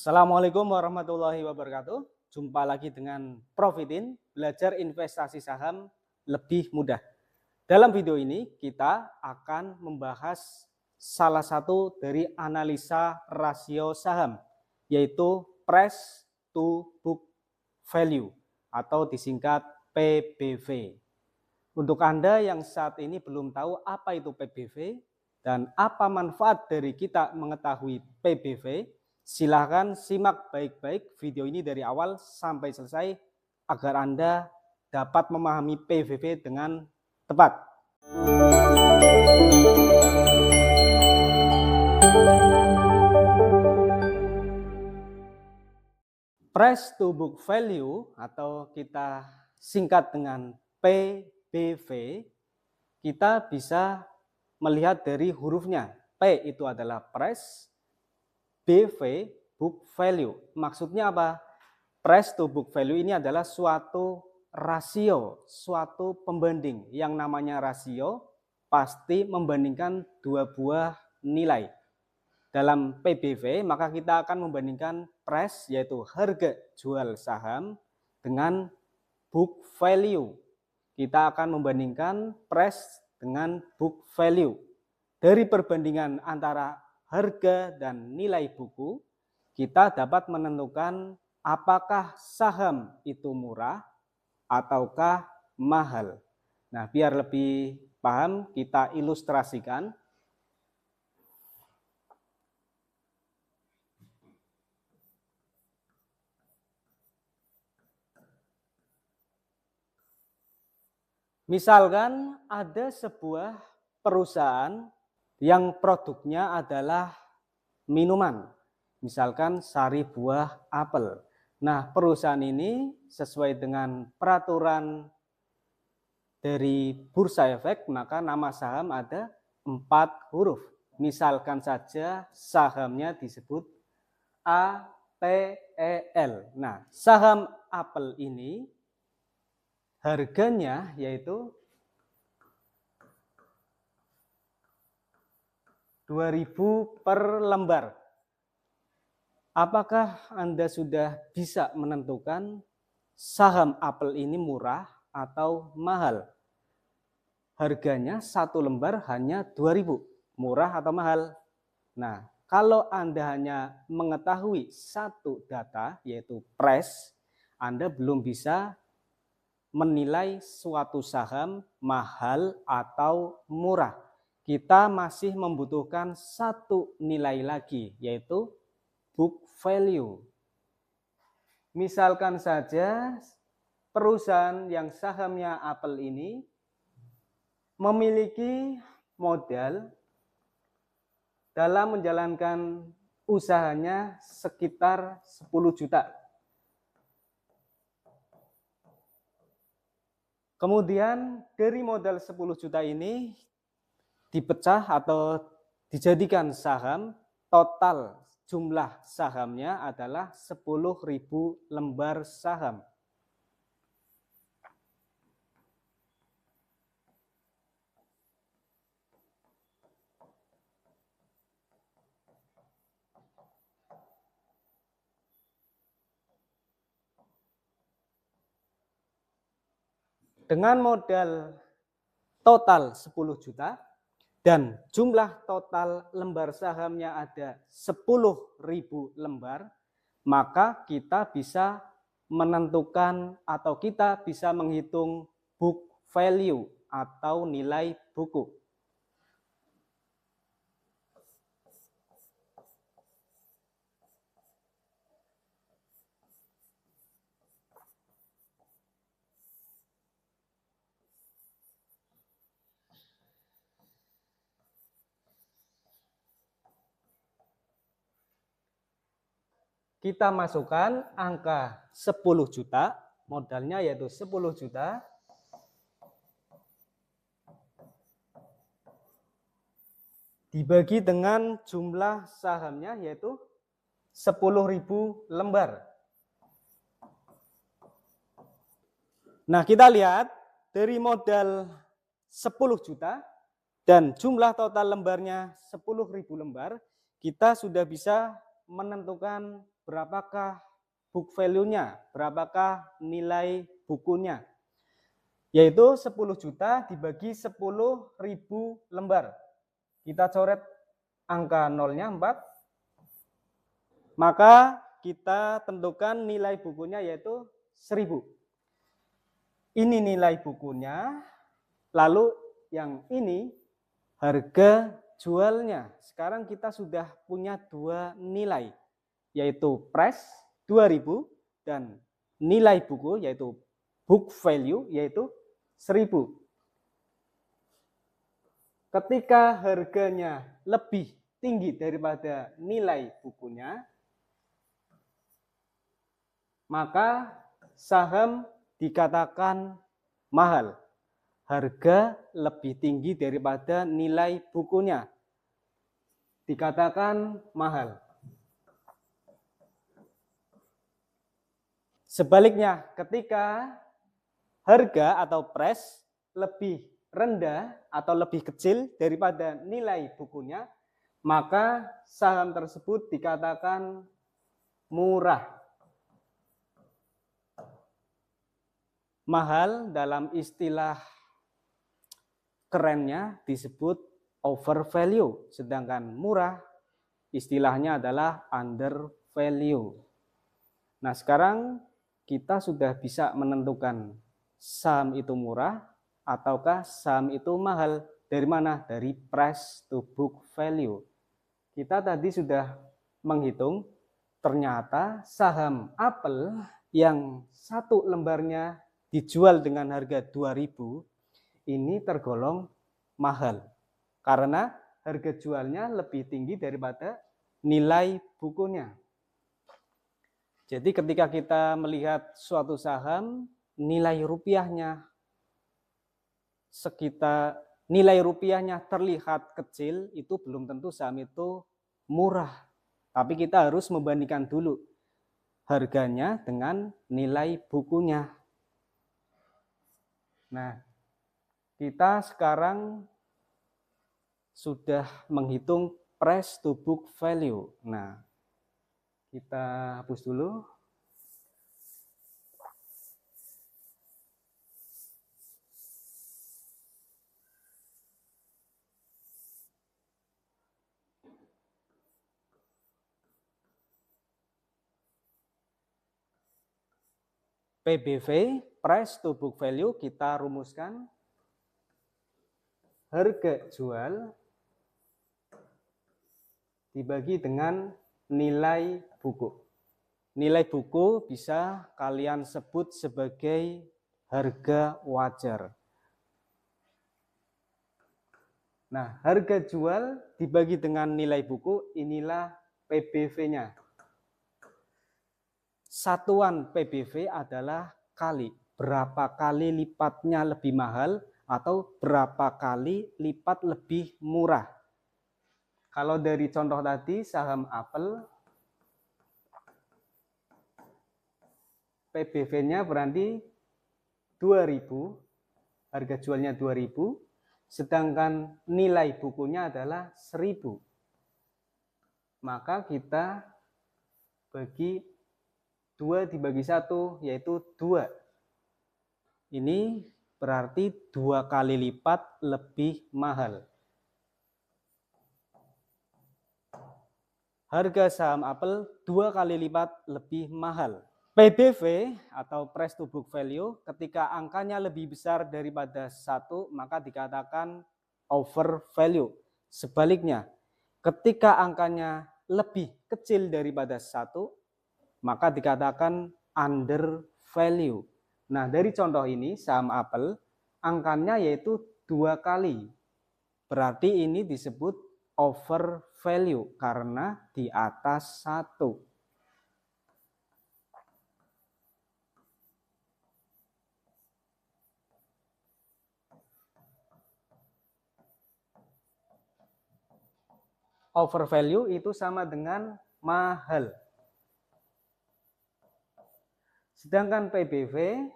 Assalamualaikum warahmatullahi wabarakatuh. Jumpa lagi dengan Profitin, belajar investasi saham lebih mudah. Dalam video ini kita akan membahas salah satu dari analisa rasio saham, yaitu price to book value atau disingkat PBV. Untuk Anda yang saat ini belum tahu apa itu PBV dan apa manfaat dari kita mengetahui PBV, silahkan simak baik-baik video ini dari awal sampai selesai agar Anda dapat memahami PBV dengan tepat. Price to book value atau kita singkat dengan PBV, kita bisa melihat dari hurufnya. P itu adalah price, BV book value. Maksudnya apa? Price to book value ini adalah suatu rasio, suatu pembanding. Yang namanya rasio pasti membandingkan dua buah nilai. Dalam PBV maka kita akan membandingkan price yaitu harga jual saham dengan book value. Kita akan membandingkan price dengan book value. Dari perbandingan antara harga dan nilai buku, kita dapat menentukan apakah saham itu murah ataukah mahal. Nah, biar lebih paham kita ilustrasikan. Misalkan ada sebuah perusahaan yang produknya adalah minuman, misalkan sari buah apel. Nah, perusahaan ini sesuai dengan peraturan dari Bursa Efek, maka nama saham ada 4 huruf. Misalkan saja sahamnya disebut APEL. Nah, saham apel ini harganya yaitu 2.000 per lembar. Apakah Anda sudah bisa menentukan saham apel ini murah atau mahal? Harganya 1 lembar hanya 2.000, murah atau mahal? Nah, kalau Anda hanya mengetahui satu data yaitu price, Anda belum bisa menilai suatu saham mahal atau murah. Kita masih membutuhkan satu nilai lagi, yaitu book value. Misalkan saja perusahaan yang sahamnya apel ini memiliki modal dalam menjalankan usahanya sekitar 10 juta. Kemudian dari modal 10 juta ini dipecah atau dijadikan saham, total jumlah sahamnya adalah 10.000 lembar saham. Dengan modal total 10 juta dan jumlah total lembar sahamnya ada 10.000 lembar, maka kita bisa menentukan atau kita bisa menghitung book value atau nilai buku. Kita masukkan angka 10 juta, modalnya yaitu 10 juta, dibagi dengan jumlah sahamnya yaitu 10.000 lembar. Nah, kita lihat dari modal 10 juta dan jumlah total lembarnya 10.000 lembar, kita sudah bisa menentukan berapakah book value-nya, berapakah nilai bukunya. Yaitu 10 juta dibagi 10.000 lembar. Kita coret angka nolnya 4. Maka kita tentukan nilai bukunya yaitu 1.000. Ini nilai bukunya, lalu yang ini harga jualnya. Sekarang kita sudah punya dua nilai, yaitu price 2.000 dan nilai buku yaitu book value yaitu 1.000. Ketika harganya lebih tinggi daripada nilai bukunya, maka saham dikatakan mahal. Harga lebih tinggi daripada nilai bukunya dikatakan mahal. Sebaliknya, ketika harga atau price lebih rendah atau lebih kecil daripada nilai bukunya, maka saham tersebut dikatakan murah. Mahal dalam istilah kerennya disebut overvalue, sedangkan murah istilahnya adalah undervalue. Nah, sekarang kita sudah bisa menentukan saham itu murah ataukah saham itu mahal. Dari mana? Dari price to book value. Kita tadi sudah menghitung, ternyata saham Apple yang satu lembarnya dijual dengan harga 2.000 ini tergolong mahal karena harga jualnya lebih tinggi daripada nilai bukunya. Jadi ketika kita melihat suatu saham, nilai rupiahnya terlihat kecil, itu belum tentu saham itu murah. Tapi kita harus membandingkan dulu harganya dengan nilai bukunya. Nah, kita sekarang sudah menghitung price to book value. Nah, kita hapus dulu. PBV, price to book value, kita rumuskan. Harga jual dibagi dengan nilai buku. Nilai buku bisa kalian sebut sebagai harga wajar. Nah, harga jual dibagi dengan nilai buku, inilah PBV-nya. Satuan PBV adalah kali. Berapa kali lipatnya lebih mahal atau berapa kali lipat lebih murah. Kalau dari contoh tadi, saham Apple, PBV-nya berarti 2.000, harga jualnya 2.000, sedangkan nilai bukunya adalah 1.000. Maka kita bagi 2 dibagi 1, yaitu 2. Ini berarti 2 kali lipat lebih mahal. Harga saham Apple 2 kali lipat lebih mahal. PBV atau price to book value, ketika angkanya lebih besar daripada 1, maka dikatakan overvalue. Sebaliknya, ketika angkanya lebih kecil daripada 1, maka dikatakan undervalue. Nah, dari contoh ini, saham Apple, angkanya yaitu 2 kali. Berarti ini disebut overvalue karena di atas 1. Overvalue itu sama dengan mahal. Sedangkan PBV,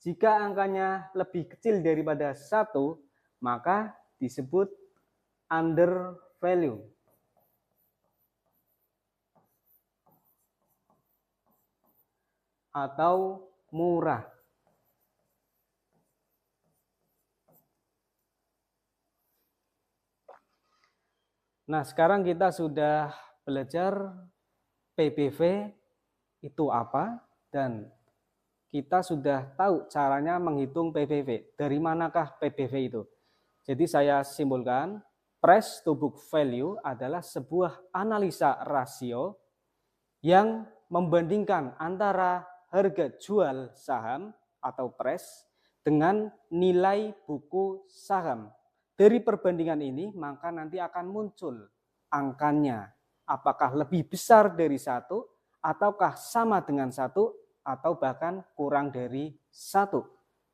jika angkanya lebih kecil daripada 1, maka disebut undervalue. atau murah. Nah, sekarang kita sudah belajar PBV itu apa dan kita sudah tahu caranya menghitung PBV. Dari manakah PBV itu? Jadi saya simpulkan, price to book value adalah sebuah analisa rasio yang membandingkan antara harga jual saham atau price dengan nilai buku saham. Dari perbandingan ini, maka nanti akan muncul angkanya. Apakah lebih besar dari 1, ataukah sama dengan 1, atau bahkan kurang dari 1.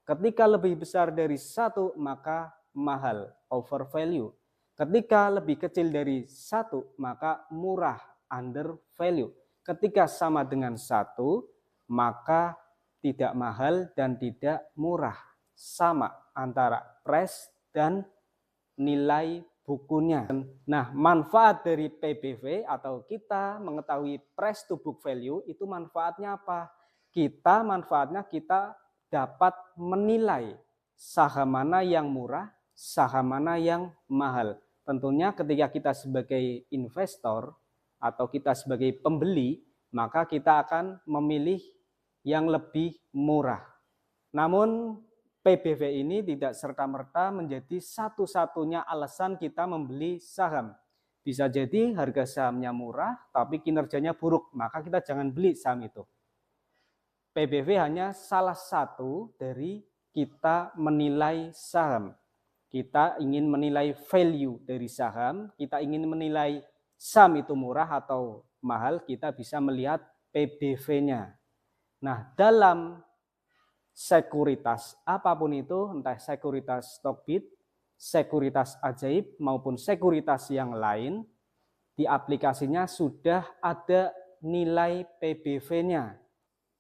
Ketika lebih besar dari 1, maka mahal, over value. Ketika lebih kecil dari 1, maka murah, under value. Ketika sama dengan 1, maka tidak mahal dan tidak murah. Sama antara price dan nilai bukunya. Nah, manfaat dari PBV atau kita mengetahui price to book value itu manfaatnya apa? Manfaatnya kita dapat menilai saham mana yang murah, saham mana yang mahal. Tentunya ketika kita sebagai investor atau kita sebagai pembeli, maka kita akan memilih yang lebih murah. Namun PBV ini tidak serta-merta menjadi satu-satunya alasan kita membeli saham. Bisa jadi harga sahamnya murah, tapi kinerjanya buruk, maka kita jangan beli saham itu. PBV hanya salah satu dari kita menilai saham. Kita ingin menilai value dari saham, kita ingin menilai saham itu murah atau mahal, kita bisa melihat PBV-nya. Nah, dalam sekuritas apapun itu, entah sekuritas Stockbit, sekuritas ajaib maupun sekuritas yang lain, di aplikasinya sudah ada nilai PBV-nya.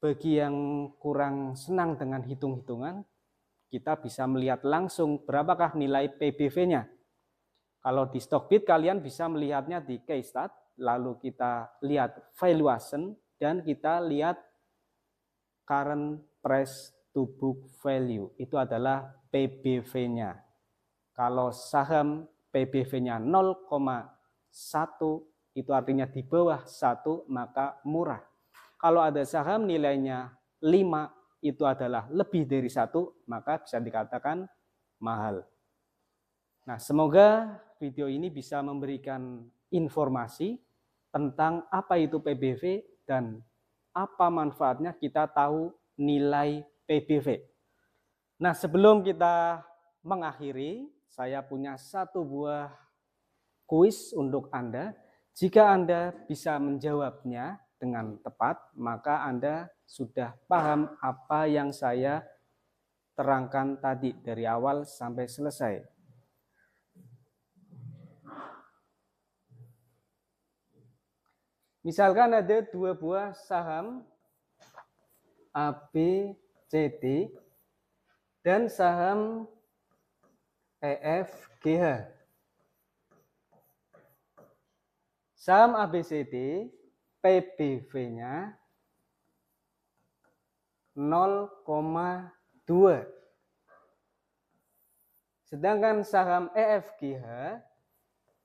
Bagi yang kurang senang dengan hitung-hitungan, kita bisa melihat langsung berapakah nilai PBV-nya. Kalau di Stockbit kalian bisa melihatnya di case stat, lalu kita lihat valuation dan kita lihat current price to book value, itu adalah PBV-nya. Kalau saham PBV-nya 0,1, itu artinya di bawah 1, maka murah. Kalau ada saham nilainya 5, itu adalah lebih dari 1, maka bisa dikatakan mahal. Nah, semoga video ini bisa memberikan informasi tentang apa itu PBV dan apa manfaatnya kita tahu nilai PBV. Nah, sebelum kita mengakhiri, saya punya satu buah kuis untuk Anda. Jika Anda bisa menjawabnya dengan tepat, maka Anda sudah paham apa yang saya terangkan tadi dari awal sampai selesai. Misalkan ada dua buah saham ABCD dan saham EFGH. Saham ABCD PBV-nya 0,2. Sedangkan saham EFGH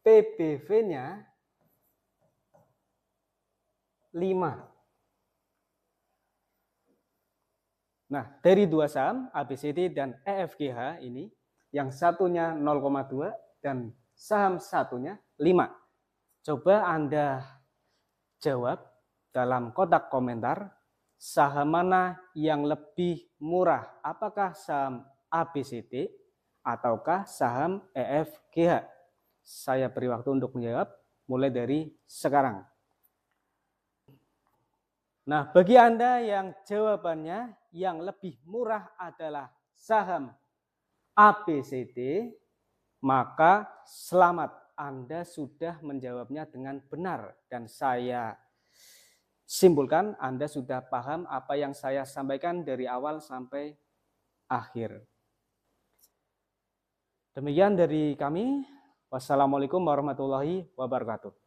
PBV-nya 5. Nah, dari dua saham ABCD dan EFGH ini, yang satunya 0,2 dan saham satunya 5. Coba Anda jawab dalam kotak komentar, saham mana yang lebih murah? Apakah saham ABCD ataukah saham EFGH? Saya beri waktu untuk menjawab mulai dari sekarang. Nah, bagi Anda yang jawabannya yang lebih murah adalah saham ABCD, maka selamat, Anda sudah menjawabnya dengan benar. Dan saya simpulkan Anda sudah paham apa yang saya sampaikan dari awal sampai akhir. Demikian dari kami. Wassalamualaikum warahmatullahi wabarakatuh.